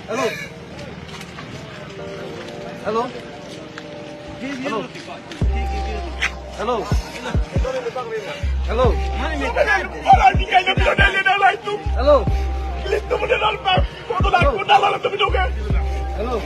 Hello. Hello. Hello. Hello. Hello. Hello. Hello.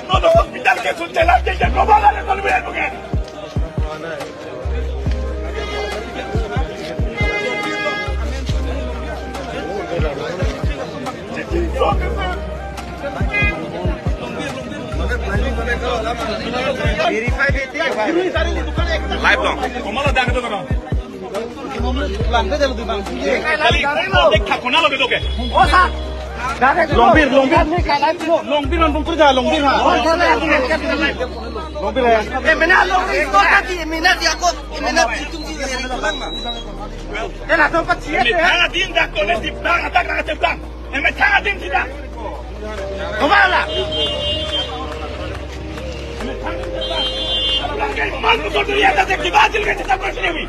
Todo hospital que es un delante y no van a resolver el lugar. Live dong. Koma lo dang itu kan? Kali dek thakona lo gitu ke? Oh sa. Longbir non pun kerja longbir ha. Longbir ya. Mina longbir kau tadi mina dia kau mina itu dia yang bilang mah. Ena tempat siapa? Tanga din dak ko nesti tang atak nak tebang. Eme tanga din tidak. Kemana? Mal betul dia tak sebab kita ke kita bersini.